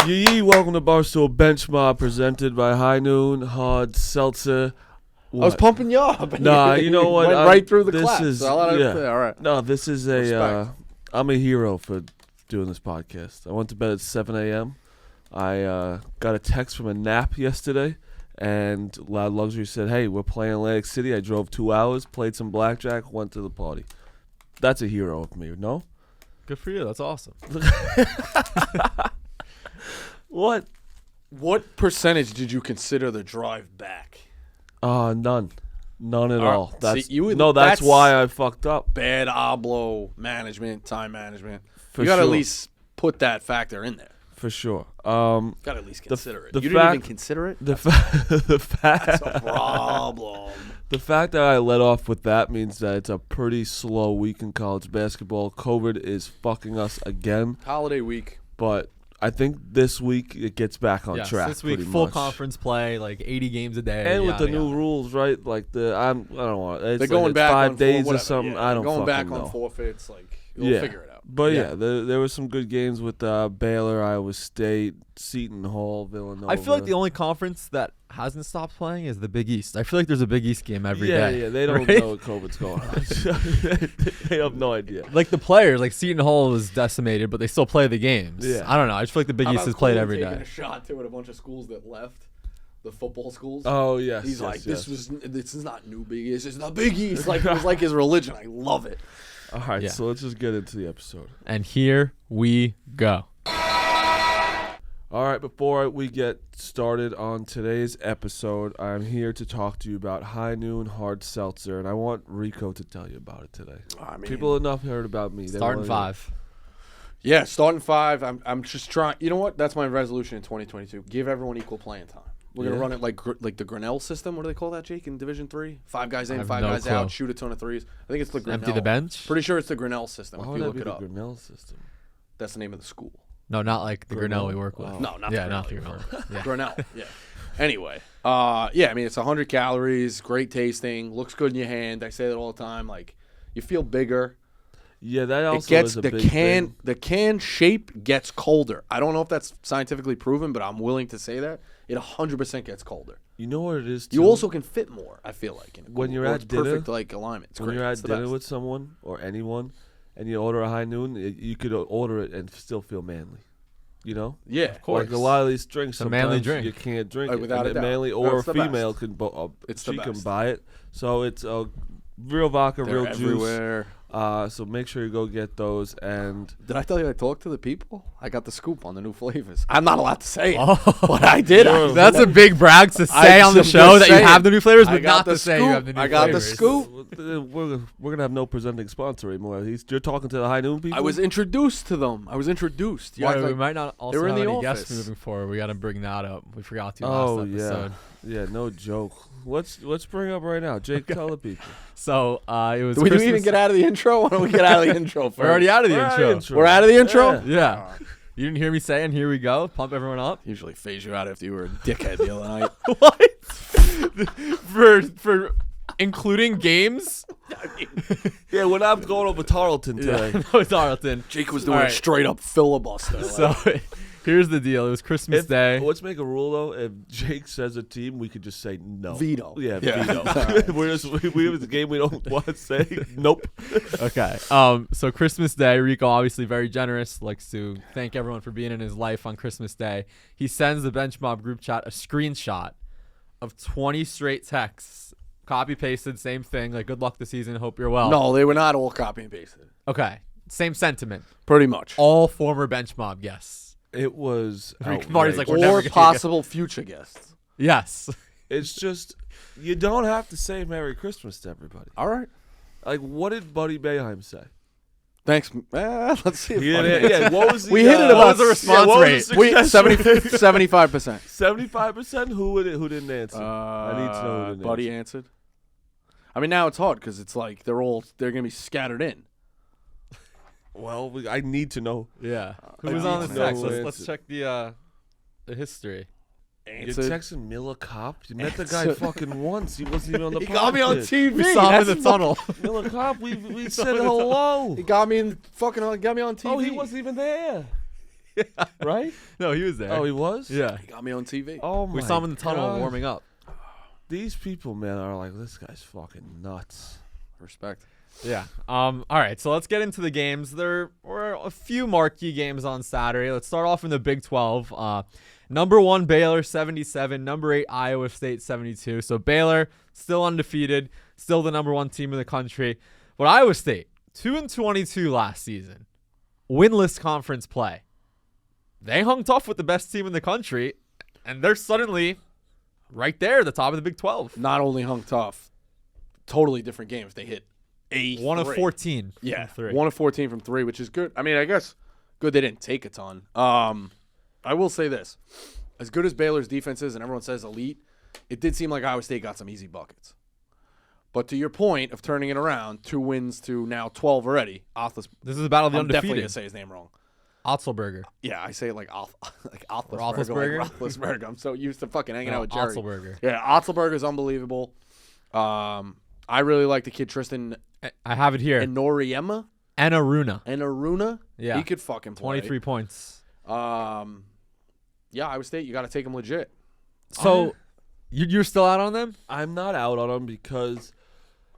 Yee, welcome to Barstool Bench Mob, presented by Noon Hard Seltzer. What? I was pumping you up. Nah, you know what? Went right through the clap. All right. No, this is I'm a hero for doing this podcast. I went to bed at 7 a.m. I got a text from a nap yesterday, and Loud Luxury said, hey, we're playing Atlantic City. I drove 2 hours, played some blackjack, went to the party. That's a hero of me, no? Good for you. That's awesome. What percentage did you consider the drive back? None at all. That's why I fucked up. Bad oblo management, time management. For you got to sure. at least put that factor in there. For sure. Got to at least consider it. You didn't even consider it? That's a problem. The fact that I let off with that means that it's a pretty slow week in college basketball. COVID is fucking us again. Holiday week. But I think this week it gets back on track. This week, full conference play, like 80 games a day. And with the new rules, right? Like I don't want. They're going back 5 on days or something. Yeah. I don't going back know. on forfeits. Like we'll figure it out. But there were some good games with Baylor, Iowa State, Seton Hall, Villanova. I feel like the only conference that hasn't stopped playing is the Big East. I feel like there's a Big East game every day. Yeah, they don't know what COVID's going on. They have no idea. Like the players, like Seton Hall was decimated, but they still play the games. Yeah. I don't know. I just feel like the Big East is played every day. Taking a shot to it, a bunch of schools that left. The football schools. Oh yes. He's like, this is not new Big East. It's the Big East. Like it was like his religion. I love it. All right, so let's just get into the episode. And here we go. All right, before we get started on today's episode, I'm here to talk to you about Noon Hard Seltzer, and I want Rico to tell you about it today. People enough heard about me. Starting 5. Yeah, starting 5. I'm just trying. You know what? That's my resolution in 2022. Give everyone equal playing time. We're gonna run it like the Grinnell system. What do they call that, Jake, in Division 3? 5 guys in, 5 guys out, shoot a ton of threes. I think it's the Grinnell. Empty the bench? Pretty sure it's the Grinnell system. Why if would you that look be it the up. Grinnell system? That's the name of the school. No, not like the Grinnell we work with. Oh. No, not not the the Grinnell. Yeah. Grinnell. Yeah. Anyway, I mean, it's 100 calories, great tasting, looks good in your hand. I say that all the time. Like, you feel bigger. Yeah, that also is a big thing. The can shape gets colder. I don't know if that's scientifically proven, but I'm willing to say that it 100% gets colder. You know what it is, too? You also can fit more, I feel like. When you're at dinner, perfect like alignment. It's when great. you're It's at the dinner best. with someone or anyone, and you order a High Noon, you could order it and still feel manly. You know? Yeah, of course. Like a lot of these drinks, It's a manly sometimes drink. you can't drink Like, it. without And a doubt. manly No, or it's the female best. can the can best. buy it. So it's a real vodka, They're real everywhere. juice. So make sure you go get those. And Did I tell you I talked to the people? I got the scoop on the new flavors. I'm not allowed to say it, Oh. but I did. That's a big brag to say on the just show that you saying. have the new flavors, I but got not the to say you scoop. have the new I got the flavors. scoop. we're gonna have no presenting sponsor anymore. You're talking to the High Noon people. I was introduced to them. Yeah, Like, we might not also they were in have the any guests office. moving forward. We got to bring that up. We forgot to Oh last episode. yeah, no joke. Let's bring up right now. Jake, tell the people. So it was. Do we Christmas. even get out of the intro? Why don't we get out of the intro first? We're already out of the intro. We're out of the intro? Yeah. You didn't hear me saying, "Here we go." Pump everyone up. Usually phase you out after you were a dickhead the other night. What? for including games? Yeah, we're not going over Tarleton today. No, it's Tarleton. Jake was doing All right. straight up filibuster. So here's the deal. It was Christmas Day. Let's make a rule though. If Jake says a team, we could just say no. Veto. Yeah, Yeah. veto. Alright. we have a game we don't want to say. Nope. Okay. So Christmas Day, Rico obviously very generous, likes to thank everyone for being in his life on Christmas Day. He sends the Bench Mob group chat a screenshot of 20 straight texts, copy pasted, same thing, like good luck this season, hope you're well. No, they were not all copy and pasted. Okay. Same sentiment. Pretty much. All former Bench Mob guests. It was Marty's like, outrageous. we're never Or gonna possible future guests. Yes. It's just you don't have to say Merry Christmas to everybody. All right. Like, what did Buddy Boeheim say? Thanks. Let's see. If Yeah. What was the, We hit it What about was the response what was rate? the We success rate? 75%. 75%. Who didn't answer? I need to know who didn't Buddy answer. answered. I mean, now it's hard because it's like they're gonna be scattered in. Well, I need to know. Yeah. Who I was need on to the know text? who Let's answered. check the history. You're texting Miller Kopp? You met the guy fucking once. He wasn't even on the podcast. He got me on TV. We saw him in the That's tunnel. Miller Kopp, we said hello. He got me on TV. Oh, he wasn't even there. Right? No, he was there. Oh, he was? Yeah. He got me on TV. Oh, my We saw him in the tunnel God. warming up. These people, man, are like, this guy's fucking nuts. Respect. Yeah. All right. So let's get into the games. There were a few marquee games on Saturday. Let's start off in the Big 12. Number 1 Baylor 77. Number 8 Iowa State 72. So Baylor still undefeated, still the number 1 team in the country. But Iowa State 2-22 last season, winless conference play. They hung tough with the best team in the country, and they're suddenly right there at the top of the Big 12. Not only hung tough, totally different games. They hit 1 of 14. Yeah, from 3. 1 of 14 from 3, which is good. I mean, I guess good they didn't take a ton. I will say this. As good as Baylor's defense is, and everyone says elite, it did seem like Iowa State got some easy buckets. But to your point of turning it around, 2 wins to now 12 already. This is a battle of the I'm definitely undefeated. going to say his name wrong. Otzelberger. Yeah, I say it like Roethlisberger? Like Roethlisberger. I'm so used to fucking hanging out with Jerry. Otzelberger. Yeah, Otzelberger is unbelievable. I really like the kid Tristan I have it here. Enoriema. Aruna. Yeah. He could fucking play. 23 points. Yeah, Iowa State, you got to take him legit. So you're still out on them? I'm not out on them because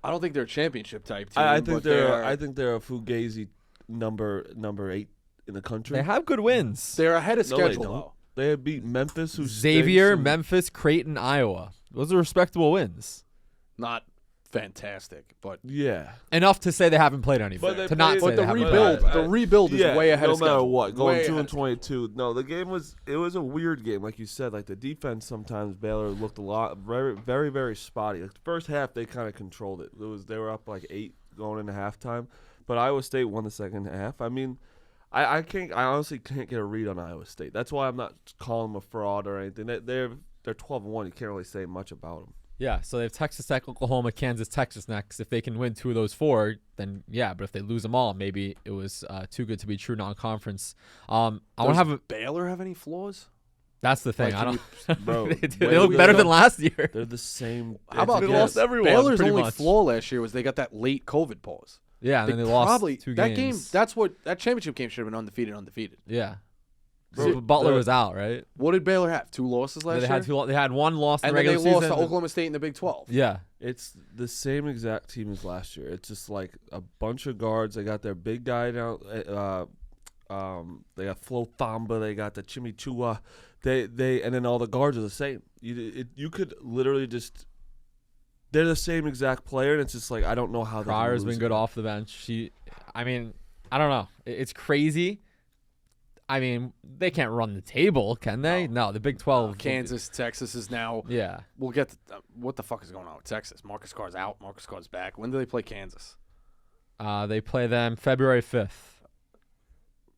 I don't think they're a championship type team. I think but they're a Fugazi number 8 in the country. They have good wins. they're ahead of No, they schedule don't. though. They had beat Memphis, who Xavier, stinks, and- Memphis, Creighton, Iowa. Those are respectable wins. Not fantastic, but Yeah, Enough to say they haven't played anything. But they To not played- say but they the haven't rebuild, played. the rebuild is yeah, way ahead no of matter schedule. what. Going Way 2 ahead and of 22. No, the game was a weird game, like you said. Like the defense sometimes Baylor looked a lot very very very spotty. Like the first half they kind of controlled it. They were up like 8 going into halftime, but Iowa State won the second half. I mean, I honestly can't get a read on Iowa State. That's why I'm not calling them a fraud or anything. They're 12-1. You can't really say much about them. Yeah, so they have Texas Tech, Oklahoma, Kansas, Texas next. If they can win 2 of those 4, then yeah. But if they lose them all, maybe it was too good to be true non-conference. I want to have a. Baylor have any flaws? That's the thing. Like, I can don't. Bro, they where look we better go- than last year. They're the same. How about They this? lost everyone, Baylor's pretty only much. flaw last year was they got that late COVID pause. Yeah, and then they lost probably 2 that games. game. That championship game should have been undefeated. Yeah. Bro, But Butler the- was out, right? What did Baylor have? 2 losses last They year. had 2. They had 1 loss in and the then they regular lost season. to Oklahoma State in the Big 12. Yeah. It's the same exact team as last year. It's just like a bunch of guards. They got their big guy down. They got Flo Thamba. They got the Chimichua. They and then all the guards are the same. You could literally just. They're the same exact player, and it's just like I don't know how. Carr has lose been good it. off the bench. I mean, I don't know. It's crazy. I mean, they can't run the table, can they? No, the Big 12. Kansas, Texas is now. Yeah. We'll get what the fuck is going on with Texas? Marcus Carr's out. Marcus Carr's back. When do they play Kansas? They play them February 5th.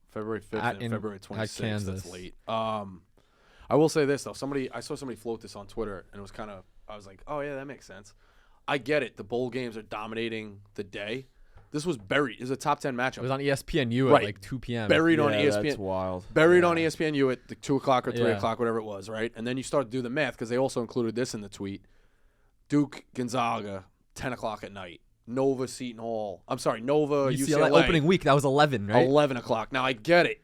February 5th At- and in- February at 26th. Kansas. That's late. I will say this though. I saw somebody float this on Twitter, and it was kind of. I was like, oh yeah, that makes sense. I get it. The bowl games are dominating the day. This was buried. It was a top 10 matchup. It was on ESPNU Right. at like 2 p.m. Buried Yeah, on ESPN. that's wild. Buried Yeah. on ESPNU at the 2 o'clock or 3 Yeah. o'clock, whatever it was, right? And then you start to do the math because they also included this in the tweet. Duke, Gonzaga, 10 o'clock at night. Nova, Seton Hall. I'm sorry, Nova, UCLA. opening week. That was 11, right? 11 o'clock. Now, I get it.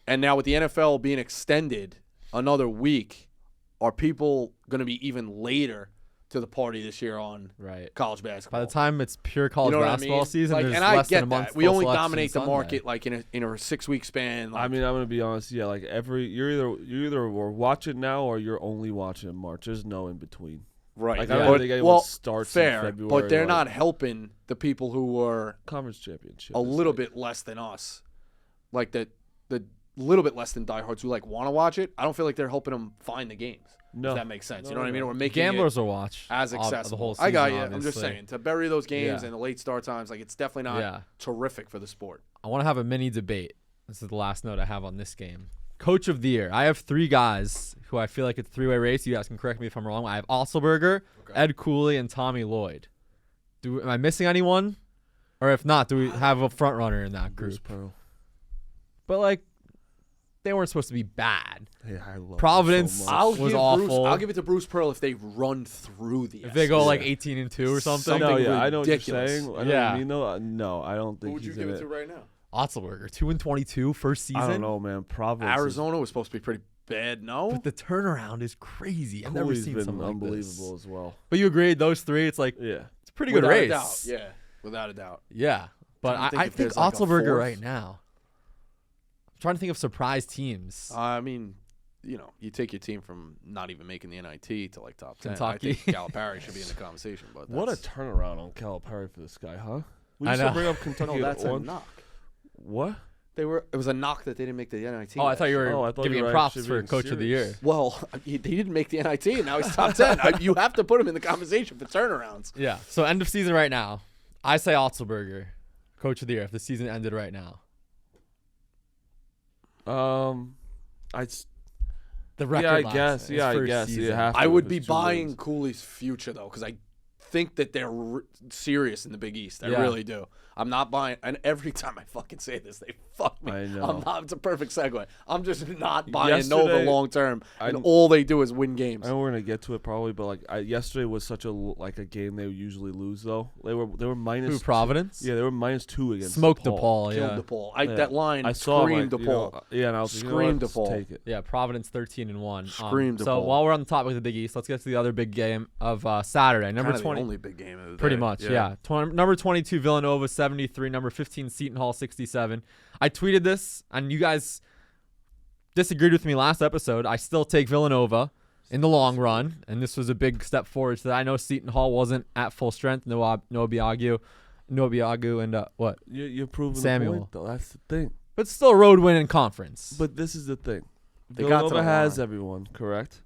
And now with the NFL being extended another week, are people going to be even later to the party this year on Right. college basketball? By the time it's pure college you know what I basketball mean? season, Like, there's and I less get than a month. that. We till only selection dominate the Sunday. market like in a 6-week span. Like, I mean, I'm gonna be honest. Yeah, like you either were watching now or you're only watching in March. There's no in between. right. Like, Yeah. I don't But, think anyone starts in fair, February. but they're like, not helping the people who were conference championship. a is little like- bit less than us, like the little bit less than diehards who like want to watch it. I don't feel like they're helping them find the games. No, If that makes sense. No, you know what I no, mean? no. Or making Gamblers it will watch as the accessible. whole I got season, you. I'm just obviously. saying to bury those games Yeah. and the late start times, like it's definitely not Yeah. terrific for the sport. I want to have a mini debate. This is the last note I have on this game. Coach of the year. I have 3 guys who I feel like it's a 3-way race. You guys can correct me if I'm wrong. I have Otzelberger, Okay. Ed Cooley, and Tommy Lloyd. Am I missing anyone? Or if not, do we have a front runner in that Bruce group? Pearl. But like, they weren't supposed to be bad. Hey, I love him Providence- So much. was awful. I'll give it to Bruce Pearl if they run through the. If they go like Yeah. 18-2 or something. Something No, yeah, I know what you're ridiculous. saying. I know Yeah. what you mean, though. No, I don't Who think would you he's give in it to it. right now? Otzelberger, 2-22, first season. I don't know, man. Providence. Arizona was supposed to be pretty bad, no? But the turnaround is crazy. I've never Cooley's seen been something like unbelievable this. as well. But you agreed, those three, it's like, Yeah. it's a pretty good Without a race. doubt, yeah, without a doubt. Yeah. But Trying to I think if think there's, like, a Otzelberger fourth. right now. I'm trying to think of surprise teams. I mean, you take your team from not even making the NIT to like top 10. Kentucky. I think Calipari should be in the conversation. But What a that's- turnaround on Calipari for this guy, huh? We I used to know. bring up Kentucky No, that's at a one. knock. What? It was a knock that they didn't make the NIT. Oh, I thought you last year. were I thought giving you him were props actually for being Coach of the Year. serious. Well, he didn't make the NIT, and now he's top 10. You have to put him in the conversation for turnarounds. Yeah. So end of season right now. I say Otzelberger, Coach of the Year, if the season ended right now. The record I last guess. his Yeah, I first guess. season. You have to I would if be it's 2 buying wins. Cooley's future, though, because I think that they're serious in the Big East. I Yeah. really do. I'm not buying, and every time I fucking say this, they fuck me. I know. It's a perfect segue. I'm just not buying Yesterday, Nova long term, and I- all they do is win games. I know we're gonna get to it probably, but yesterday was such a game they usually lose though. They were minus. Who, Providence? Yeah, they were -2 against. Smoked DePaul. DePaul, Killed yeah. DePaul. Yeah. That line I saw screamed like, DePaul. and I was like, Screamed let's DePaul. take it. Yeah, Providence 13-1. Screamed So DePaul. while we're on the topic of the Big East, let's get to the other big game of Saturday. Number Kinda the 20. only big game of the Pretty day. much, yeah. Number 22, Villanova, 73. Number 15, Seton Hall, 67. I tweeted this, and you guys disagreed with me last episode. I still take Villanova in the long run, and this was a big step forward. So I know Seton Hall wasn't at full strength. No Biagu, and what? You're proving Samuel. the point, though. That's the thing. But still a road win in conference. But this is the thing. They got to Villanova the has line. everyone, correct?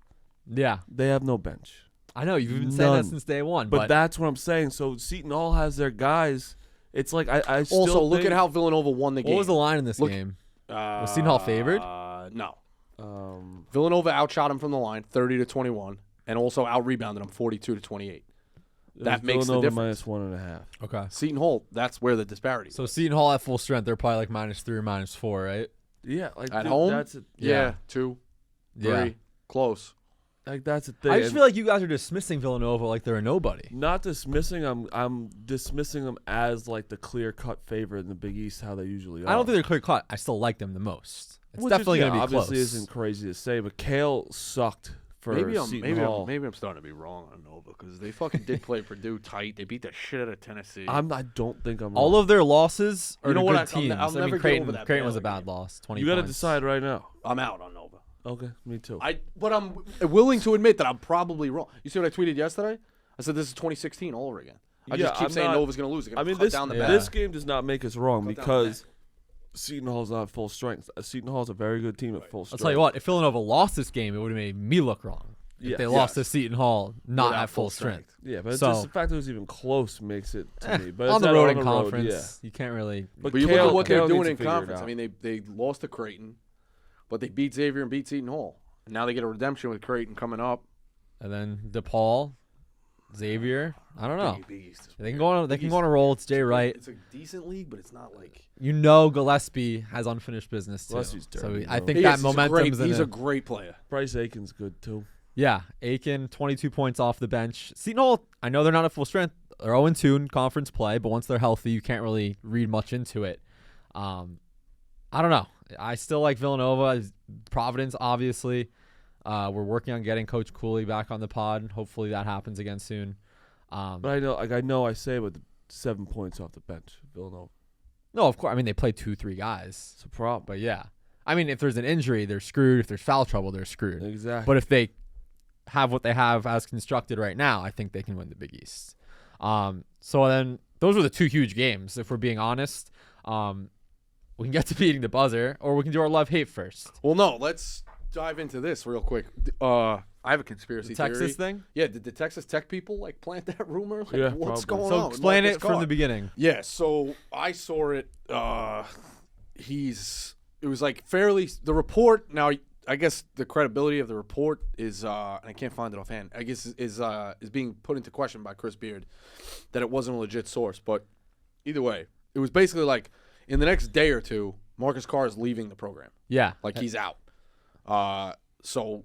Yeah, They have no bench. I know. You've been saying that None. since day one. But that's what I'm saying. So Seton Hall has their guys. It's like I still Also, look think, at how Villanova won the game. what was the line in this Look- game? Was Seton Hall favored? No. um, Villanova outshot him from the line, 30-21, and also out-rebounded him, 42-28. it That was makes the Villanova difference. -1.5. Okay. Seton Hall, that's where the disparity is. So Seton Hall at full strength, they're probably like -3 or -4, right? Yeah, like At dude, home? That's it. Yeah, 2, 3, Yeah. close. Like that's the thing. I just And feel like you guys are dismissing Villanova like they're a nobody. not dismissing. I'm dismissing them as like the clear cut favorite in the Big East, how they usually are. I don't think they're clear cut. I still like them the most. It's Which definitely is, going to be obviously close. isn't crazy to say, but Kale sucked for Seton Hall. Maybe I'm starting to be wrong on Nova because they fucking did play Purdue tight. They beat the shit out of Tennessee. I don't think I'm. All wrong. of their losses are You know to what? good I'll teams. never I mean, get Creighton, over that Creighton was a Baylor bad game. loss. 20 You got to points. decide right now. I'm out on Nova. Okay, me too. But I'm willing to admit that I'm probably wrong. You see what I tweeted yesterday? I said this is 2016 all over again. I just keep I'm saying not- Nova's going to lose. They're I gonna mean, cut this down the yeah. bench. this game does not make us wrong Cut down the because Seton Hall's not full strength. Seton Hall's a very good team at full I'll strength. tell you what. If Villanova lost this game, it would have made me look wrong. If Yeah. they lost Yes. to Seton Hall, not Without at full strength. Yeah, but it's So- just the fact that it was even close makes it to me. But On it's the at- road in yeah. conference, you can't really. But you Kale- look at what Kale they're doing needs to in figure it conference. out. I mean, they lost to Creighton, but they beat Xavier and beat Seton Hall. And now they get a redemption with Creighton coming up. And then DePaul, Xavier. I don't know. Big East is They can go on. They can go on a roll. It's Jay Wright. It's a decent league, but it's not like. You know, Gillespie has unfinished business too. Gillespie's So dirty, I bro. think He that is. momentum's in He's it. a great player. Bryce Aiken's good too. Yeah, Aiken, 22 points off the bench. Seton Hall, I know they're not at full strength. They're 0-2 in conference play, but once they're healthy, you can't really read much into it. I don't know. I still like Villanova. Providence, obviously. We're working on getting Coach Cooley back on the pod. Hopefully that happens again soon. But I know I say with 7 points off the bench, Villanova. No, of course. I mean, they play 2-3 guys. It's a problem. But yeah. I mean, if there's an injury, they're screwed. If there's foul trouble, they're screwed. Exactly. But if they have what they have as constructed right now, I think they can win the Big East. So then those were the two huge games, if we're being honest. We can get to beating the buzzer, or we can do our love-hate first. Well, no, let's dive into this real quick. I have a conspiracy The Texas theory. thing? Yeah, did the Texas Tech people plant that rumor? Yeah, what's probably. going So on? with explain Marcus it from Carr? the beginning. Yeah, so I saw it. It was like fairly the report. Now, I guess the credibility of the report is, and I can't find it offhand. I guess is being put into question by Chris Beard that it wasn't a legit source. But either way, it was basically like in the next day or two, Marcus Carr is leaving the program. Yeah. Like he's out. So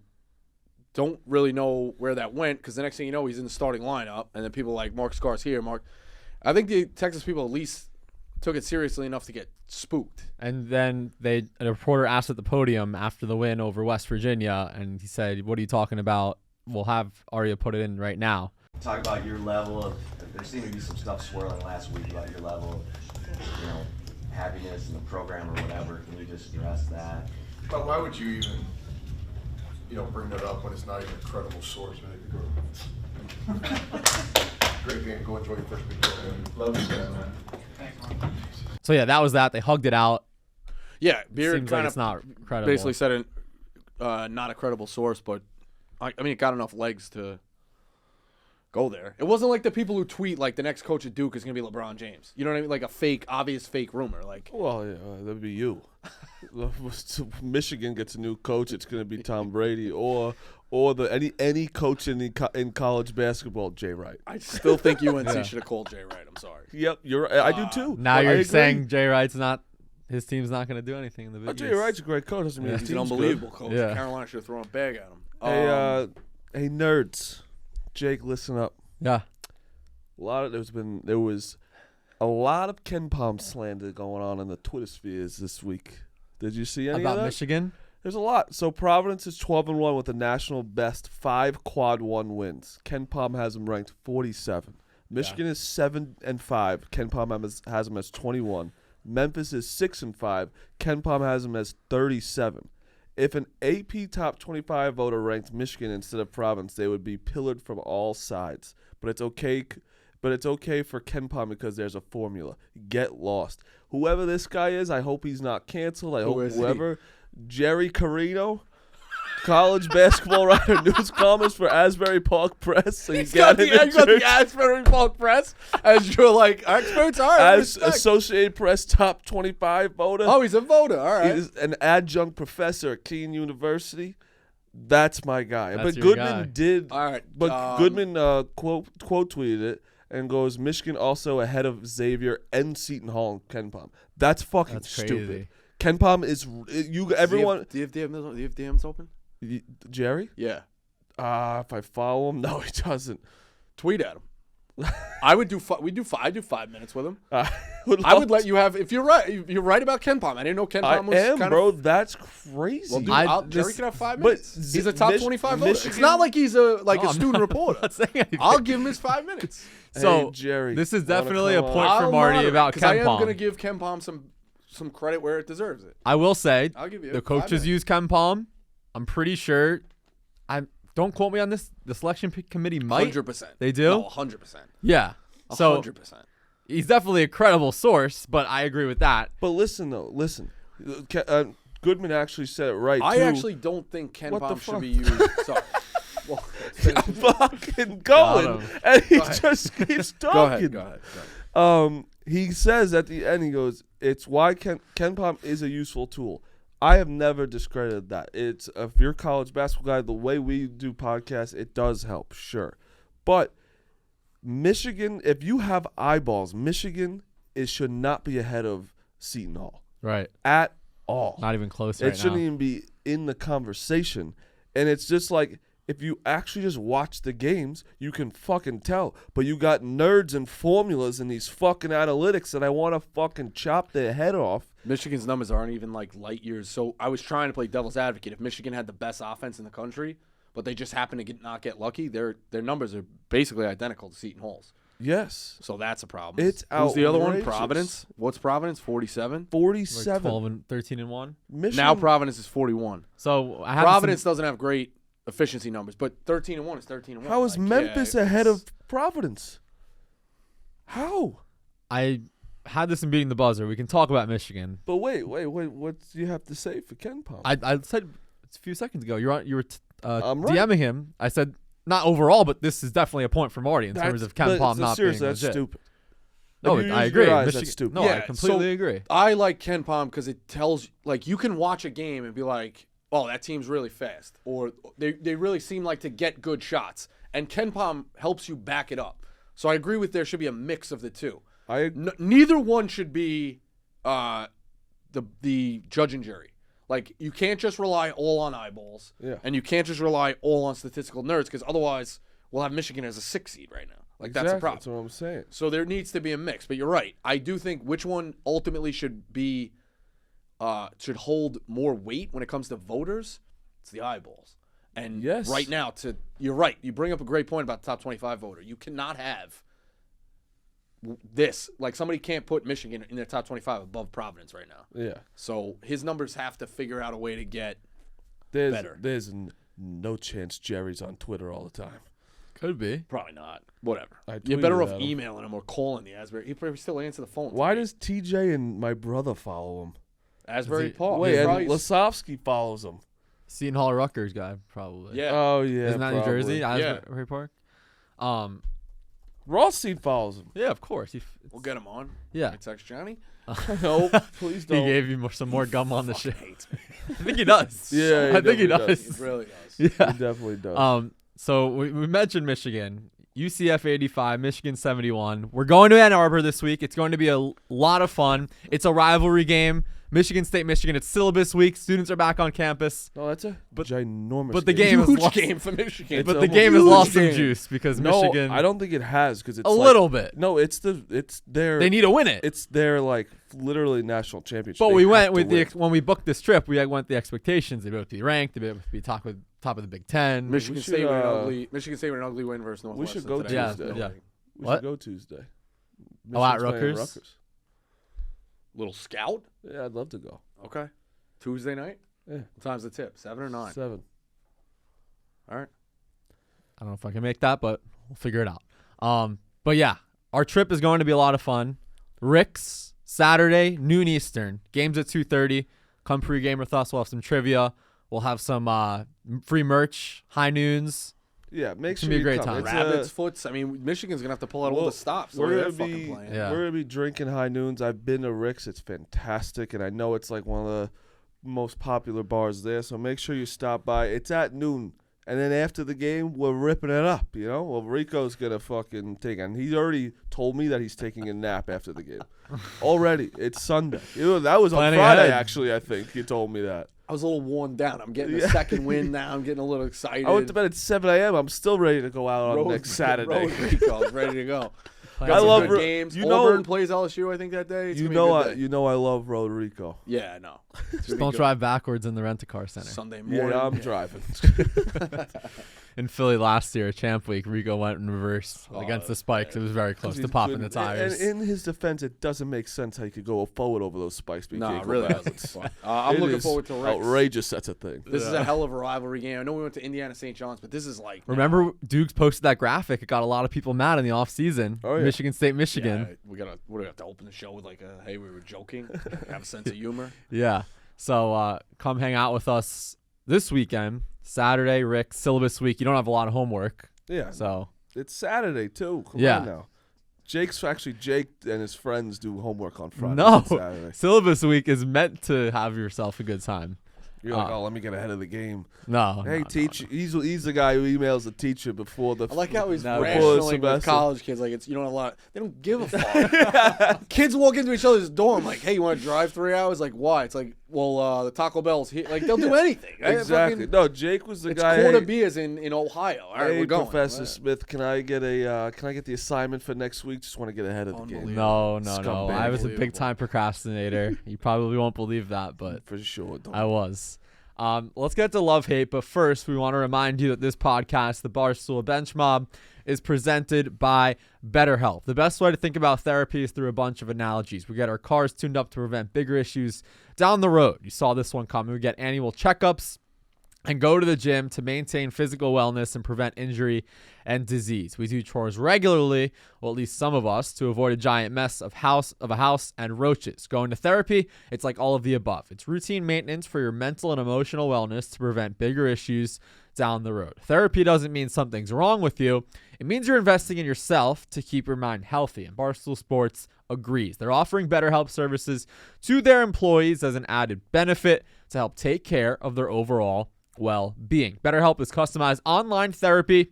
don't really know where that went because the next thing you know, he's in the starting lineup, and then people are like Marcus Carr's here. I think the Texas people at least took it seriously enough to get spooked. And then a reporter asked at the podium after the win over West Virginia, and he said, "What are you talking about? We'll have Arya put it in right now." Talk about your level of. There seemed to be some stuff swirling last week about your level of, happiness in the program or whatever. Can you just address that? But why would you even, bring that up when it's not even a credible source? Great game. Go enjoy your first big game. Love you guys, man. Thanks, So yeah, that was that. They hugged it out. Yeah, Beard Seems kind like of it's not credible. basically said it, not a credible source, but it got enough legs to go there. It wasn't like the people who tweet like the next coach at Duke is going to be LeBron James. You know what I mean? Like a obvious fake rumor. Like, Well, yeah, that'd be you. Michigan gets a new coach, it's going to be Tom Brady or any coach in college basketball, Jay Wright. I still think UNC should have called Jay Wright. I'm sorry. Yep, I do too. Now I you're agree. saying Jay Wright's not. His team's not going to do anything in the Big Jay East. Wright's a great coach. Doesn't mean his He's an team's unbelievable good. coach. Yeah. Carolina should have thrown a bag at him. Hey, nerds, Jake, listen up. Yeah. There was a lot of KenPom slander going on in the Twitter spheres this week. Did you see any About of that? Michigan? There's a lot. So Providence is 12-1 with the national best 5 quad 1 wins. KenPom has them ranked 47. Michigan is 7-5. KenPom has them as 21. Memphis is 6-5. KenPom has them as 37. If an AP top 25 voter ranked Michigan instead of Providence, they would be pillared from all sides. But it's okay. But it's okay for KenPom because there's a formula. Get lost. Whoever this guy is, I hope he's not canceled. I hope whoever. Jerry Carino, college basketball writer, news columnist for Asbury Park Press. So You got the Asbury Park Press as your experts. All right, as Associated Press top 25 voter. Oh, he's a voter. All right. He's an adjunct professor at Keene University. That's my guy. That's but your Goodman guy. did. All right. But Goodman quote tweeted it and goes, Michigan also ahead of Xavier and Seton Hall and KenPom. That's fucking That's stupid. crazy. KenPom is everyone. Do you have DMs open? Jerry? Yeah. If I follow him, no, he doesn't. Tweet at him. I would do. I do 5 minutes with him. I would let you have. If you're right, you're right about KenPom. I didn't know KenPom was kind of. Bro. That's crazy. Well, dude, Jerry can have 5 minutes. But He's a top 25 voter. It's Michigan- not like he's a I'm student not- reporter. I'm not saying anything. I'll give him his 5 minutes. So Hey, Jerry, this is wanna definitely a come point on? for Marty about because I am KenPom. going to give KenPom some credit where it deserves it. I will say I'll give you the 5 coaches minutes. use KenPom. I'm pretty sure. Don't quote me on this. The selection committee might. 100%. They do? No, 100%. Yeah. So 100%. he's definitely a credible source, but I agree with that. But listen. Goodman actually said it right. I too. actually don't think What the KenPom should fuck? be used. Sorry. Well, fucking Got going, him. and he ahead. just keeps go talking. ahead. Go ahead. He says at the end, he goes, "It's why KenPom is a useful tool." I have never discredited that. It's if you're a college basketball guy, the way we do podcasts, it does help, sure. But Michigan, if you have eyeballs, Michigan should not be ahead of Seton Hall Right. at all. Not even close It right shouldn't now. even be in the conversation. And it's just like, if you actually just watch the games, you can fucking tell. But you got nerds and formulas and these fucking analytics that I want to fucking chop their head off. Michigan's numbers aren't even like light years. So I was trying to play devil's advocate. If Michigan had the best offense in the country, but they just happen to not get lucky, their numbers are basically identical to Seton Hall's. Yes. So that's a problem. It's Who's the other one? outrageous. Providence. What's Providence? 47. 47. Like 12 and 13 and 1. Michigan, Now Providence is 41. So I have Providence doesn't have great efficiency numbers, but 13 and 1 is 13 and 1. how is Like, Memphis yeah, ahead it's- of Providence? How? I had this in beating the buzzer. We can talk about Michigan. But wait. What do you have to say for KenPom? I said a few seconds ago. You were I'm right. DMing him. I said not overall, but this is definitely a point for Marty in terms of KenPom not seriously, being that's legit. stupid. No, If you I use your agree. eyes, Michigan, that's stupid. No, I Yeah, completely so- agree. I like KenPom because it tells, like, you can watch a game and be like, oh, that team's really fast. Or they really seem like to get good shots. And KenPom helps you back it up. So I agree with there should be a mix of the two. Neither one should be the judge and jury. Like, you can't just rely all on eyeballs. Yeah. And you can't just rely all on statistical nerds because otherwise we'll have Michigan as a 6 seed right now. Like, that's the problem. That's what I'm saying. So there needs to be a mix. But you're right. I do think which one ultimately should hold more weight when it comes to voters, it's the eyeballs. And right now, you're right. You bring up a great point about the top 25 voter. You cannot have this. Like, somebody can't put Michigan in their top 25 above Providence right now. Yeah. So his numbers have to figure out a way to get better. There's no chance Jerry's on Twitter all the time. Could be. Probably not. Whatever. You're better off emailing him or calling the Asbury. He probably still answer the phone. Why does TJ and my brother follow him? Asbury Park. Wait, and Lasovsky follows him. Seton Hall Rutgers guy, probably. Yeah. Oh, yeah. Isn't that New Jersey? Yeah. Asbury Park? Rothstein follows him. Yeah, of course. We'll get him on. Yeah. Text Johnny. No, please don't. He gave you some more gum on the shit. I think he does. Yeah, I think he does. He really does. Yeah. He definitely does. So we mentioned Michigan. UCF 85, Michigan 71. We're going to Ann Arbor this week. It's going to be a lot of fun. It's a rivalry game. Michigan State, Michigan. It's syllabus week. Students are back on campus. No, that's a ginormous But the game is Huge game for Michigan. But the game has huge lost some game. juice because No, Michigan. I don't think it has because it's a little bit. No, it's their. They need to win it. It's their literally national championship. But They we have went to with win. when we booked this trip. We went the expectations. They both be ranked. They both be top of the Big Ten. Michigan should, State with an ugly win versus Northwestern. should go today. Tuesday. Yeah. We What? should go Tuesday. Oh, at Michigan's playing Rutgers? Little scout. Yeah, I'd love to go. Okay. Tuesday night. Yeah. What time's the tip? 7 or 9? 7. All right. I don't know if I can make that, but we'll figure it out. But yeah, our trip is going to be a lot of fun. Rick's Saturday, noon Eastern. Games at 2:30. Come pregame with us. We'll have some trivia. We'll have some free merch. High noons. Yeah, make It's sure gonna be a you great come. time. It's, Rabbit's Foots. I mean, Michigan's gonna have to pull out all the stops. We're They're gonna fucking be playing. Yeah. we're gonna be drinking high noons. I've been to Rick's. It's fantastic, and I know it's like one of the most popular bars there. So make sure you stop by. It's at noon, and then after the game, we're ripping it up. You know, well, Rico's gonna fucking take, and he already told me that he's taking a nap after the game. Already, it's Sunday. That was on Planning Friday, ahead. actually. I think he told me that. I was a little worn down. I'm getting a second win now. I'm getting a little excited. I went to bed at 7 a.m. I'm still ready to go out on next Saturday. Road Rico's ready to go. I Got some love good games. you know- Auburn plays LSU, I think, that day. It's gonna be a good day. I love Road Rico. Yeah, no. Just don't drive backwards in the rent-a-car center. Sunday morning. Yeah, I'm driving. In Philly last year, Champ Week, Rico went in reverse against the spikes. It was very close to popping the tires. And in his defense, it doesn't make sense how you could go forward over those spikes. But you No, can't it go really backwards. doesn't. I'm It looking is forward to Rick's. outrageous. That's a thing. This is a hell of a rivalry game. I know we went to Indiana St. John's, but this is like Remember, Dukes posted that graphic. It got a lot of people mad in the offseason. Oh, yeah. Michigan State, Yeah, Michigan. we have to open the show with like a hey, we were joking, have a sense of humor. Yeah. So come hang out with us this weekend, Saturday, Rick, syllabus week. You don't have a lot of homework. Yeah. So It's Saturday too. Come Yeah. on now. Jake and his friends do homework on Friday. no, and Saturday. syllabus week is meant to have yourself a good time. You're like, oh, let me get ahead of the game. No. Hey, no, teacher. He's the guy who emails the teacher before the. I like how he's No, rationaling with semester. college kids. Like you don't have a lot. They don't give a fuck. Kids walk into each other's dorm like, "Hey, you want to drive 3 hours?" Like, why? It's like, well, the Taco Bell's here. Like, they'll do anything. Exactly. Fucking, No, Jake was the it's guy. quarter hey, beers in Ohio. All right, hey, we're going. Professor Right. Smith, can I get the assignment for next week? Just want to get ahead of the game. No. Scumbag. I was a Unbelievable. big time procrastinator. You probably won't believe that, but For sure. Don't. I was. Let's get to love hate, but first we want to remind you that this podcast, the Barstool Bench Mob, is presented by BetterHelp. The best way to think about therapy is through a bunch of analogies. We get our cars tuned up to prevent bigger issues down the road. You saw this one coming. We get annual checkups and go to the gym to maintain physical wellness and prevent injury and disease. We do chores regularly, well, at least some of us, to avoid a giant mess of a house and roaches. Going to therapy, it's like all of the above. It's routine maintenance for your mental and emotional wellness to prevent bigger issues down the road. Therapy doesn't mean something's wrong with you. It means you're investing in yourself to keep your mind healthy. And Barstool Sports agrees. They're offering BetterHelp services to their employees as an added benefit to help take care of their overall well-being. BetterHelp is customized online therapy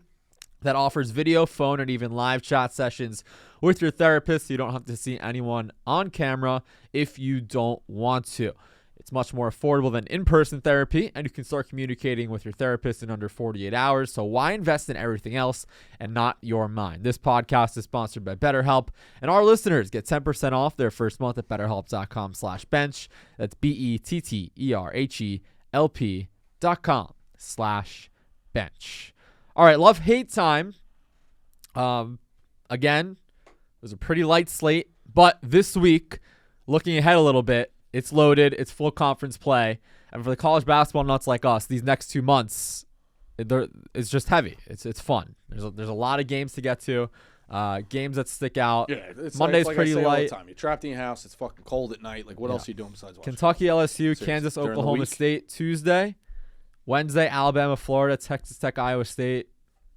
that offers video, phone, and even live chat sessions with your therapist. So you don't have to see anyone on camera if you don't want to. It's much more affordable than in-person therapy, and you can start communicating with your therapist in under 48 hours. So why invest in everything else and not your mind? This podcast is sponsored by BetterHelp, and our listeners get 10% off their first month at BetterHelp.com/bench. That's BetterHelp.com/bench. All right, love-hate time. Again, it was a pretty light slate, but this week, looking ahead a little bit, it's loaded. It's full conference play. And for the college basketball nuts like us, these next 2 months, it's just heavy. It's fun. There's a lot of games to get to, games that stick out. Yeah, Monday's like pretty I say all the light. time. You're trapped in your house. It's fucking cold at night. Like, what else are you doing besides watching? Kentucky, LSU, Seriously, Kansas, during the Oklahoma week. State, Tuesday. Wednesday, Alabama, Florida, Texas Tech, Iowa State,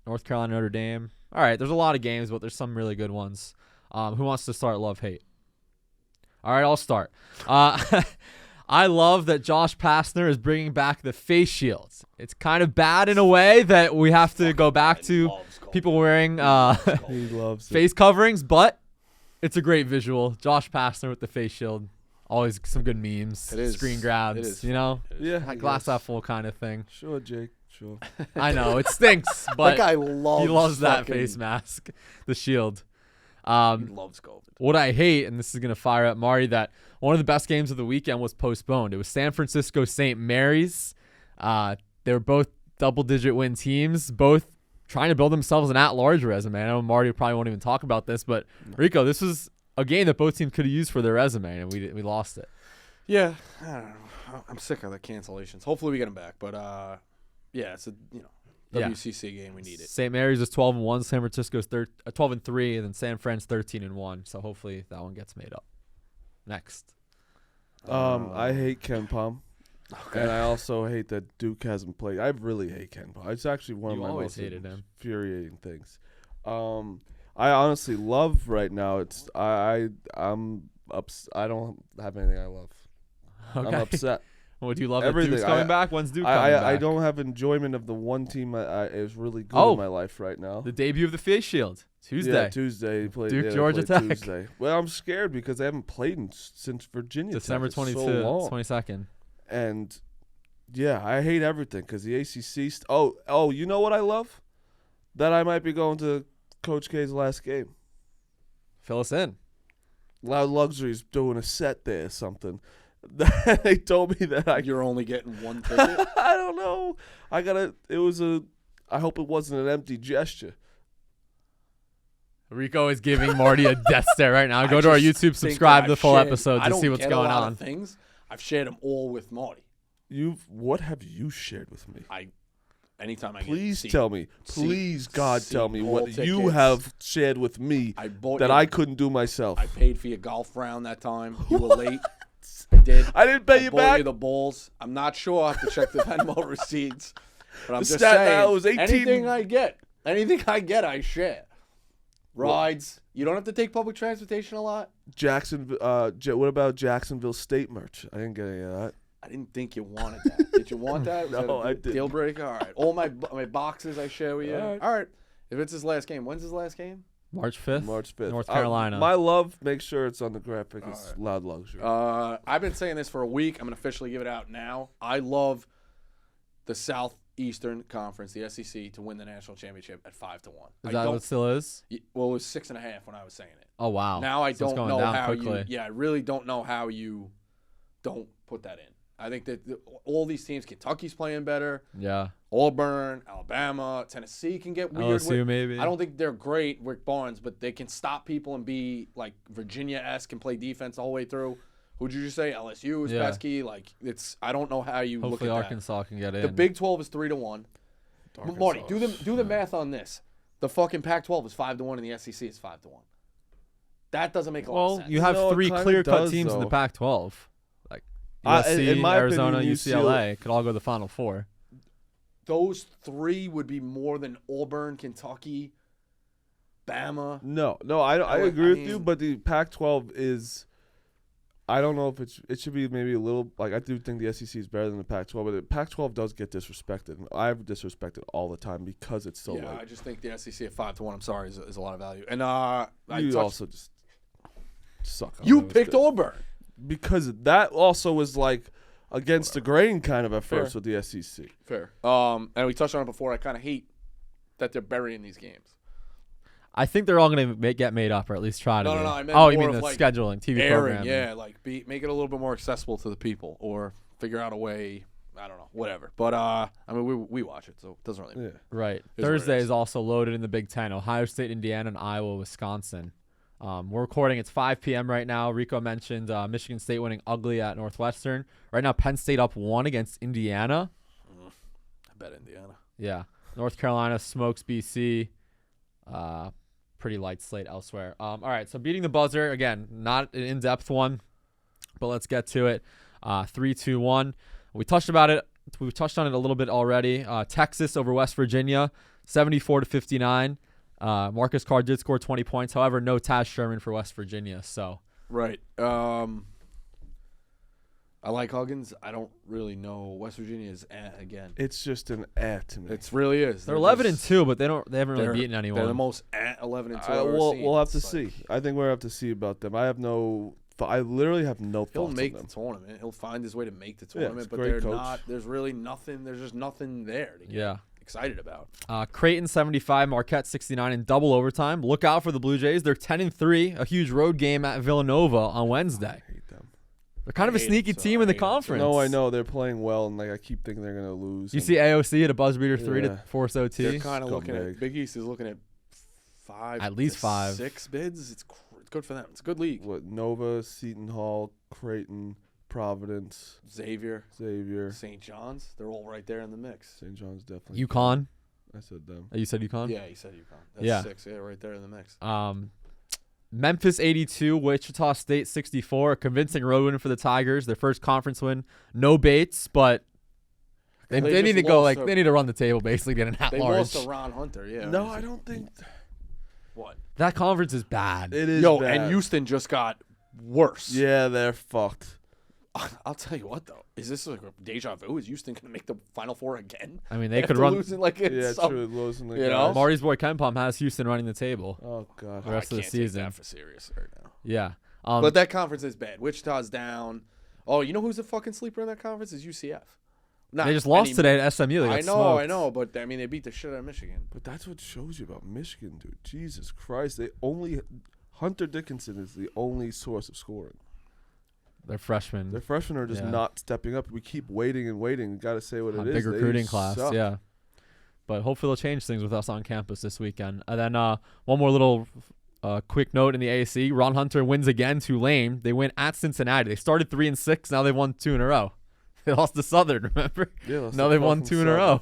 North Carolina, Notre Dame. All right, there's a lot of games, but there's some really good ones. Who wants to start love-hate? All right, I'll start. I love that Josh Pastner is bringing back the face shields. It's kind of bad in a way that we have to go back to people wearing He loves it. face coverings, but it's a great visual. Josh Pastner with the face shield. Always some good memes, It is. screen It grabs, is. you know? Yeah. That glass half full kind of thing. Sure, Jake. Sure. I know, it stinks, That but guy he loves that fucking- face mask, the shield. He loves COVID. What I hate, and this is going to fire up Marty, that one of the best games of the weekend was postponed. It was San Francisco St. Mary's. They were both double-digit win teams, both trying to build themselves an at-large resume. I know Marty probably won't even talk about this, but Rico, this was a game that both teams could have used for their resume, and we lost it. Yeah, I don't know. I'm sick of the cancellations. Hopefully we get him back, but yeah, it's a Yeah. WCC game. We need it. St. Mary's is 12-1, San Francisco's 12-3, and then San Fran's 13-1. So hopefully that one gets made up. Next. I hate KenPom. Okay. And I also hate that Duke hasn't played. I really hate KenPom. It's actually one You of my always most hated him. infuriating things. I honestly love right now. I'm I don't have anything I love. Okay. I'm upset. What do you love? Everything. That Duke's coming back? When's Duke coming back? I don't have enjoyment of the one team is really good Oh. in my life right now. The debut of the face shield. Tuesday. Yeah, Tuesday. He played, Duke, they Georgia played Tech. Tuesday. Well, I'm scared because they haven't played since Virginia December Tech. It's 22, so long. 22nd. And yeah, I hate everything because the ACC. You know what I love? That I might be going to Coach K's last game. Fill us in. Loud Luxury's doing a set there or something. They told me that You're only getting one ticket. I don't know. I hope it wasn't an empty gesture. Rico is giving Marty a death stare right now. I Go to our just YouTube, think subscribe that to the I've full shared- episode I to don't see what's get a going lot on. of things. I've shared them all with Marty. What have you shared with me? Anytime I Please get tell me. Please, God, tell me what Seton you tickets. have shared with me I bought that you- I couldn't do myself. I paid for your golf round that time. You were late. I did. I didn't pay you bought back. you the balls. I'm not sure. I have to check the Venmo receipts. But I'm The just stat saying, now is 18 anything I get, I share. Rides. You don't have to take public transportation a lot. What about Jacksonville State merch? I didn't get any of that. I didn't think you wanted that. Did you want that? Was No, that a I didn't. Deal breaker. All right. All my boxes I share with you. All right. All right. If it's his last game, when's his last game? March 5th. March 5th. North Carolina. My love, make sure it's on the graphic. It's Loud Luxury. I've been saying this for a week. I'm going to officially give it out now. I love the Southeastern Conference, the SEC, to win the national championship at 5-1. Is that what it still is? Well, it was 6.5 when I was saying it. Oh, wow. Now I So it's don't going know down how quickly. I really don't know how you don't put that in. I think that all these teams, Kentucky's playing better. Yeah. Auburn, Alabama, Tennessee can get weird. LSU maybe. I don't think they're great, Rick Barnes, but they can stop people and be like Virginia-esque and play defense the whole way through. Who'd you just say? LSU is Yeah. pesky. Like I don't know how you Hopefully look at Arkansas can get in. that. The Big 12 is 3-1. Marty, do the math on this. The fucking Pac-12 is 5-1 and the SEC is 5-1. That doesn't make a lot of Well, sense. you have No, it three kinda clear-cut does, teams in the though. Pac-12. Like In USC, my Arizona, opinion, UCLA could all go to the Final Four. Those three would be more than Auburn, Kentucky, Bama. No, I I agree with you, mean- but the Pac-12 is. I don't know if it should be maybe a little like I do think the SEC is better than the Pac-12, but the Pac-12 does get disrespected. And I've disrespected all the time because it's so Yeah, I late. just think the SEC at 5-1. I'm sorry, is a lot of value. And You also just suck. on you those picked guys. Auburn. Because that also was like against the grain kind of at first Fair. with the SEC. Fair. And we touched on it before. I kind of hate that they're burying these games. I think they're all going to get made up, or at least try to. No, be. I meant oh, more you mean of, the like, scheduling, TV Airing, programming? yeah, like make it a little bit more accessible to the people, or figure out a way. I don't know, whatever. But I mean, we watch it, so it doesn't really. Yeah. Right. what it Thursday is. is also loaded in the Big Ten. Ohio State, Indiana, and Iowa, Wisconsin. We're recording. It's 5 p.m. right now. Rico mentioned Michigan State winning ugly at Northwestern. Right now, Penn State up 1 against Indiana. I bet Indiana. Yeah. North Carolina smokes BC. Pretty light slate elsewhere. All right, so beating the buzzer, again, not an in-depth one, but let's get to it. 3-2-1. We touched on it a little bit already. Texas over West Virginia, 74-59. Marcus Carr did score 20 points. However, no Taz Sherman for West Virginia. So Right. I like Huggins. I don't really know. West Virginia is again. It's just an to me. It really is. they're 11-2, but they haven't really beaten anyone. They're the most 11-2. I've ever seen. We'll have to It's see. like, I think we'll have to see about them. I literally have no thoughts he'll on make them. the tournament. He'll find his way to make the it's tournament, a but great they're coach. not. There's really nothing. There's just nothing there to get excited about. Creighton 75, Marquette 69 in double overtime. Look out for the Blue Jays. They're 10-3, a huge road game at Villanova on Wednesday. I hate them. They're kind of a hate sneaky it, so team I in the hate it, so. conference. No, I know they're playing well, and I keep thinking they're gonna lose. You and see AOC at a buzzer beater 3 Yeah. to force OT. They're kind of looking Scumbag. at Big East is looking at 5, At least to 5. 6 bids. It's good for them. It's a good league. what Nova, Seton Hall, Creighton, Providence, Xavier, Xavier, St. John's. They're all right there in the mix. St. John's definitely. UConn. I said them. You said UConn? Yeah, he said UConn. That's Yeah. 6. Yeah, right there in the mix. Memphis 82, Wichita State 64. A convincing road win for the Tigers. Their first conference win. No Bates, but they They need just to go lost they need to run the table basically, get an at They large. lost to Ron Hunter. Yeah. No, I don't think What? That conference is bad. it is. Yo, bad. and Houston just got worse. Yeah, they're fucked. I'll tell you what though. Is this like a deja vu? Is Houston gonna make the Final Four again? I mean, they could After run. losing like it's Yeah, some- true. Losing the you know? guys. Marty's boy KenPom has Houston running the table. Oh god. The rest I of the can't season. take that for serious right now. Yeah. But that conference is bad. Wichita's down. Oh, you know who's a fucking sleeper in that conference? Is UCF. Not they just lost any- today at SMU. They got I smoked. know, but I mean they beat the shit out of Michigan. But that's what shows you about Michigan, dude. Jesus Christ. Hunter Dickinson is the only source of scoring. They're freshmen. Their freshmen are just Yeah. not stepping up. We keep waiting and waiting. Got to say what it is. Big They recruiting class, suck. yeah. But hopefully they'll change things with us on campus this weekend. And then one more little quick note in the AAC. Ron Hunter wins again. Tulane. They win at Cincinnati. They started 3-6. Now they've won 2 in a row. They lost to Southern, remember? Yeah, that's Now the they've won fucking 2 in a Southern. row.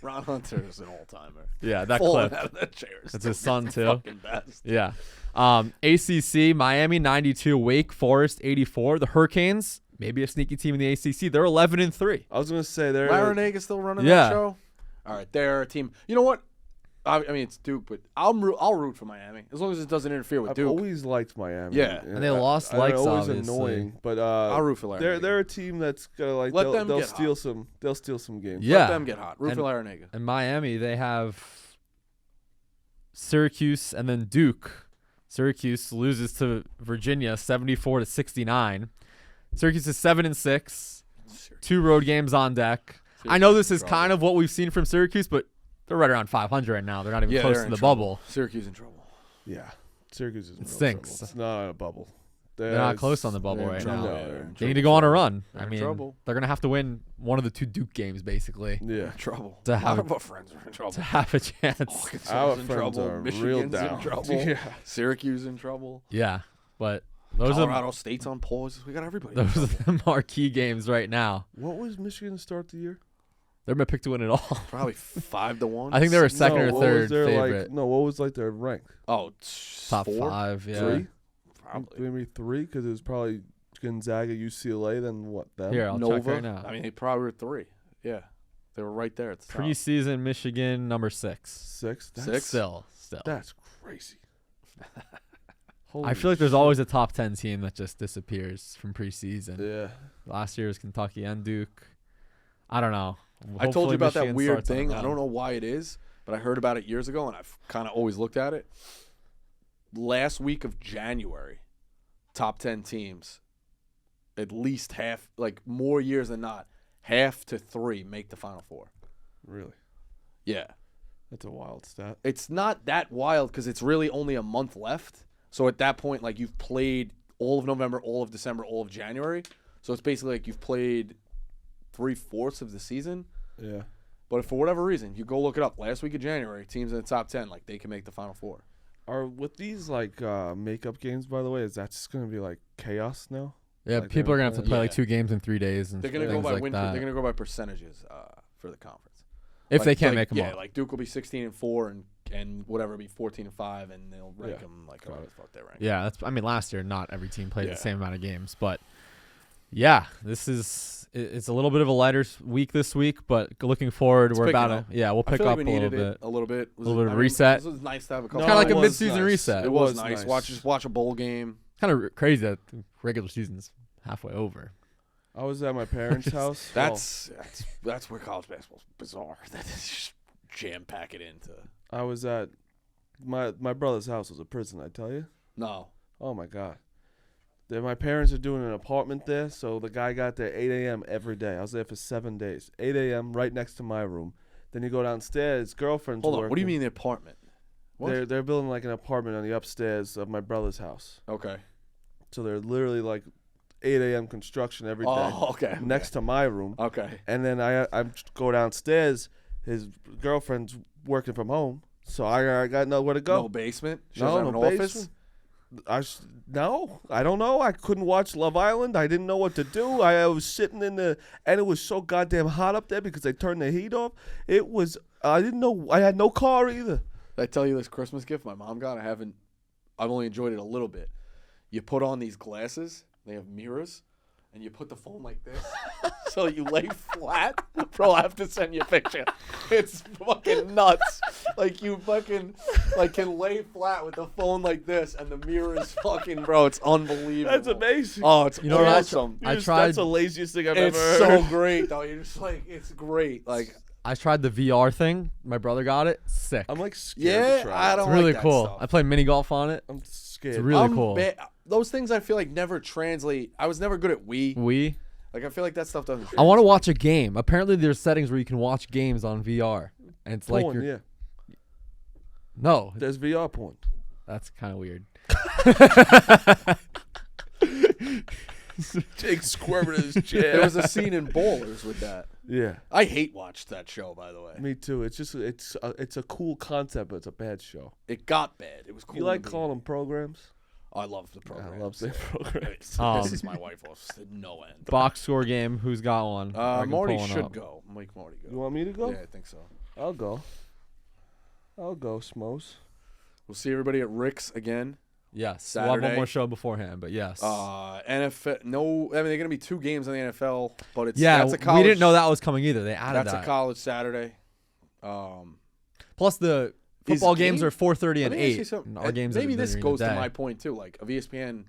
Ron Hunter is an all-timer. Yeah, that Falling clip. out of the chairs. That's his son, too. Fucking best. Yeah. ACC, Miami 92, Wake Forest 84. The Hurricanes, maybe a sneaky team in the ACC. They're 11-3. I was gonna say they're. Larinaga still running Yeah. that show. All right, they're a team. You know what? I mean, it's Duke, but I'll root for Miami as long as it doesn't interfere with I've Duke. always liked Miami. Yeah. And they lost They're likes, always obviously. annoying, but I'll root for Larinaga. they're a team that's gonna like Let them they'll get steal hot. some. They'll steal some games. Yeah. Let them get hot. Root And- for Larinaga. In Miami, they have Syracuse and then Duke. Syracuse loses to Virginia 74-69. Syracuse is 7-6. 2 road games on deck. I know this is kind of what we've seen from Syracuse, but they're right around 500 right now. They're not even close they're to in the trouble. bubble. Syracuse in trouble. Yeah. Syracuse is in real stinks. trouble. It's not a bubble. They're not close on the bubble they're in right trouble. now. Yeah, they're in They need trouble. to go on a run. They're I in mean, trouble. they're going to have to win one of the 2 Duke games, basically, Yeah. Trouble. To A have- lot of our friends are in trouble. to have a chance. Arkansas Our in friends trouble. are Michigan's real down. in trouble. Yeah. Syracuse in trouble. Yeah, but those Colorado State's on pause. We got everybody. in those are trouble. the marquee games right now. What was Michigan to start the year? They're my pick to win it all. Probably 5-1. I think they were second No, or what third was their, favorite. what was their rank? Oh, Top 4? 5, yeah. 3? Probably. Maybe 3 because it was probably Gonzaga, UCLA, then what? Them? Here, I'll Nova. check right now. I mean, they probably were 3. Yeah, they were right there at the top. Preseason Michigan number 6. 6. That's, 6? Still. That's crazy. I feel like there's always a top 10 team that just disappears from preseason. Yeah. Last year was Kentucky and Duke. I don't know. I told you about that Michigan weird starts on a thing. I run. don't know why it is, but I heard about it years ago, and I've kind of always looked at it. Last week of January, top 10 teams at least half, like more years than not, half to 3 make the Final Four. Really? Yeah. That's a wild stat. It's not that wild because it's really only a month left. So at that point, like you've played all of November, all of December, all of January. So it's basically like you've played 3/4 of the season. Yeah. But if for whatever reason, you go look it up, last week of January, teams in the top 10, like they can make the Final Four. Are with these like makeup games, by the way, is that just gonna be like chaos now? Yeah, Like, people are gonna have to play like yeah. 2 games in 3 days and They're gonna go things by like win. that. They're gonna go by percentages for the conference. If Like- they can't like, make them yeah, all. like Duke will be 16-4 and whatever be 14-5, and they'll rank them like however the fuck they rank. Yeah, that's. I mean, last year not every team played Yeah. the same amount of games, but yeah, it's a little bit of a lighter week this week, but looking forward, It's we'll picking pick I up feel like we a little needed bit. it a little bit. A little bit of reset. This was nice to have a No, couple. Kind of like a it was mid-season nice. reset. It was nice. Watch a bowl game. Kind of crazy that the regular season's halfway over. I was at my parents' house. That's where college basketball's bizarre. That is just jam pack it into. I was at my brother's house was a prison. I tell you. No. Oh my god. My parents are doing an apartment there, so the guy got there 8 a.m. every day. I was there for 7 days. 8 a.m. right next to my room. Then you go downstairs. Girlfriend's Hold on. working. What do you mean the apartment? What? They're building like an apartment on the upstairs of my brother's house. Okay. So they're literally like 8 a.m. construction every day. Oh, okay. Next to my room. Okay. And then I go downstairs. His girlfriend's working from home, so I got nowhere to go. No basement. She No, doesn't have no an office. basement. No, I don't know. I couldn't watch Love Island. I didn't know what to do. I was sitting in the, and it was so goddamn hot up there because they turned the heat off. It was. I didn't know. I had no car either. Did I tell you this Christmas gift my mom got? I've only enjoyed it a little bit. You put on these glasses. They have mirrors, and you put the phone like this, so you lay flat. Bro, I have to send you a picture. It's fucking nuts. Like you fucking can lay flat with the phone like this, and the mirror is fucking, bro. It's unbelievable. That's amazing. Oh, it's You know what I awesome. I tried. That's the laziest thing I've It's ever so heard. great, though. You're just like, it's great. Like, I tried the VR thing. My brother got it. Sick. I'm like scared yeah, to try. I it. don't It's really like cool. That stuff. I played mini golf on it. I'm scared. It's really I'm cool. those things I feel like never translate. I was never good at Wii. I Like I feel like that stuff doesn't. want to translate. watch a game. Apparently, there's settings where you can watch games on VR, and it's like Porn, you're yeah. no. There's VR porn. That's kind of weird. Jake squirming in his chair. There was a scene in Ballers with that. Yeah, I hate watched that show, by the way. me too. It's just it's a cool concept, but it's a bad show. It got bad. It was cool. You like to me. calling them programs? I love the program. I love saying programs. This is my wife off to no end. Box score game. Who's got one? I can Marty pull one should up. go. Make Marty go. You want me to go? Yeah, I think so. I'll go, Smos. We'll see everybody at Rick's again. Yes. We'll have one Saturday. more show beforehand, but yes. NFL. No, I mean they're gonna be 2 games in the NFL, but it's yeah, that's a college. we didn't know that was coming either. They added That's that. a college Saturday. Plus the Is football games game- are 4:30 Let and me ask you 8. something. And our games are Maybe this during goes the to day. my point too. Like of ESPN,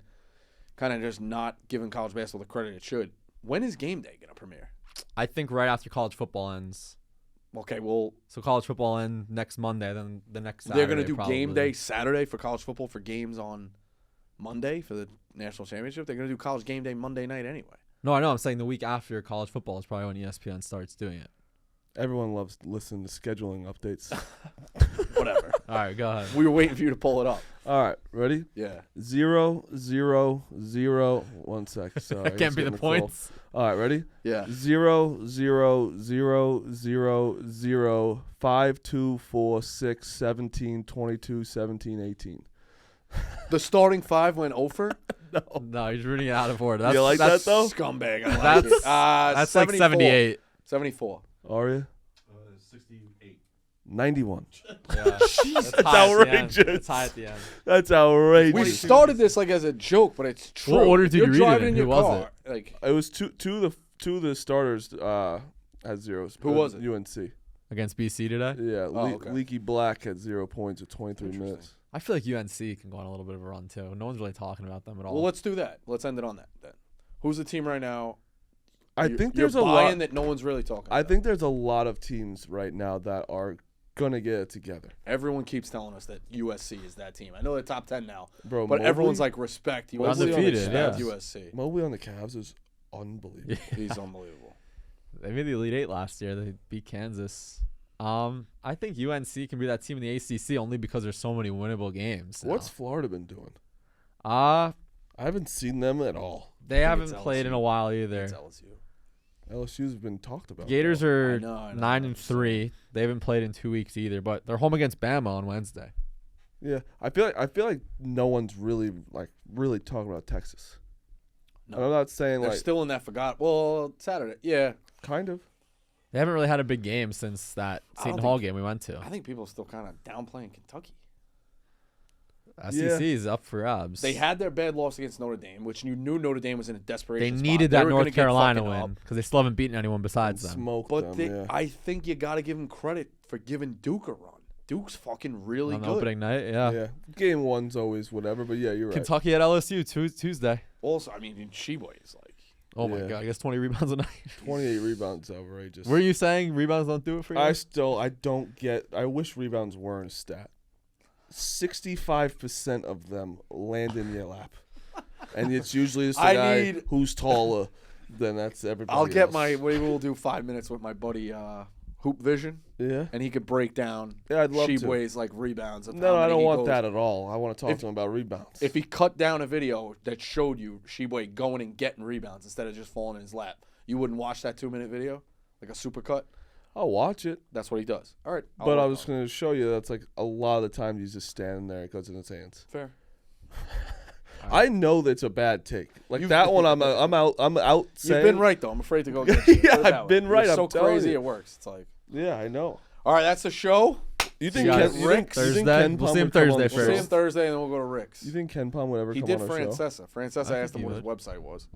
kind of just not giving college basketball the credit it should. When is game day gonna premiere? I think right after college football ends. Okay, well So college football ends next Monday, then the next Saturday. they're gonna do probably. game day Saturday for college football for games on Monday for the national championship. They're gonna do college game day Monday night anyway. No, I know. I'm saying the week after college football is probably when ESPN starts doing it. Everyone loves listening to scheduling updates. Whatever. All right, go ahead. We were waiting for you to pull it up. All right, ready? Yeah. 0, 0, 0. 1 sec. Sorry, That can't be the points. All right, ready? Yeah. 0, 0, 0, 0, 0, 5, 2, 4, 6, 17, 22, 17, 18. The starting 5 went over. No, he's reading it out of order. That's, You like that's, that, though? Scumbag. I like That's it. that's like 74. 78. 74. Are you? 68. 91. Yeah. That's outrageous. It's high at the end. That's outrageous. We started this like as a joke, but it's true. What order did You're you read it driving in? your Who was car. Like It was two of the starters had zeros. Who was it? UNC. Against BC today? Yeah, okay. Leaky Black had 0 points at 23 minutes. I feel like UNC can go on a little bit of a run, too. No one's really talking about them at all. well, let's do that. Let's end it on that then. Who's the team right now? I You're- think there's a you're lot. buying that no one's really talking about. I think there's a lot of teams right now that are gonna get it together. Everyone keeps telling us that USC is that team. I know they're top 10 now, Bro, but Mobley, everyone's like, respect USC. Undefeated, yeah. USC. Mobley on the Cavs is unbelievable. He's unbelievable. They made the Elite Eight last year. They beat Kansas. I think UNC can be that team in the ACC only because there's so many winnable games. now. What's Florida been doing? I haven't seen them at all. They I think haven't it's played in a LSU. while either. It's LSU. LSU's been talked about. Gators are I know, 9-3. They haven't played in 2 weeks either, but they're home against Bama on Wednesday. Yeah, I feel like no one's really talking about Texas. No. And I'm not saying They're like still in that Well, Saturday. Yeah. kind of. They haven't really had a big game since that I Seton don't Hall think- game we went to. I think people are still kind of downplaying Kentucky. SEC is up for grabs. They had their bad loss against Notre Dame, which you knew Notre Dame was in a They desperation spot. needed They that were gonna North get Carolina fucking win up. because they still haven't beaten anyone besides them. Smoked But them. Yeah. I think you got to give them credit for giving Duke a run. Duke's fucking really On the good. opening night, yeah. Yeah, game one's always whatever, but yeah, you're right. Kentucky at LSU Tuesday. Also, I mean, Sheboy is like. Oh my Yeah. god, I guess 20 rebounds a night. 28 rebounds, outrageous. Were you saying rebounds don't do it for you? I don't get. I wish rebounds weren't a stat. 65% of them land in your lap, and it's usually just the guy who's taller than that's everybody. I'll get else. Maybe we'll do 5 minutes with my buddy Hoop Vision, Yeah. and he could break down Yeah, I'd love to. Sheboy's like rebounds. Of No, how I many don't he want goes. that at all. I want to talk to him about rebounds. If he cut down a video that showed you Sheboy going and getting rebounds instead of just falling in his lap, you wouldn't watch that 2-minute video, like a super cut. I'll watch it, That's what he does. All right, but I was going to show you that's like a lot of the time he's just standing there. It goes in his hands. fair. I know that's a bad take. Like You've- that one, I'm out. You've Saying, been right though. I'm afraid to go against you. Yeah, Put it that I've way. been right, You're so I'm telling crazy you. it works. It's like, Yeah, I know. all right, that's the show. You think guys Ken, you think, Thursday? you think We'll KenPom see him would come on Thursday the We'll see him first. Thursday, and then we'll go to Rick's. You think KenPom would ever He come did on our show? Francesa. Francesa I asked think him he what his would. website was.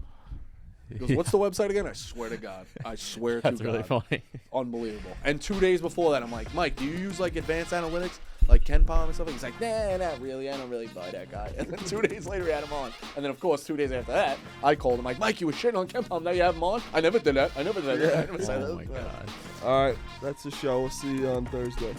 He goes, "What's the website again?" I swear to God. I swear to That's God. really funny. Unbelievable. And 2 days before that, I'm like, Mike, do you use like advanced analytics, like KenPom and stuff? He's like, nah, not really. I don't really buy that guy. And then 2 days later, we had him on. And then, of course, 2 days after that, I called him like, Mike, you were shitting on KenPom. Now you have him on. I never did that. I never did that. I never said Oh that. my god. All right, that's the show. We'll see you on Thursday.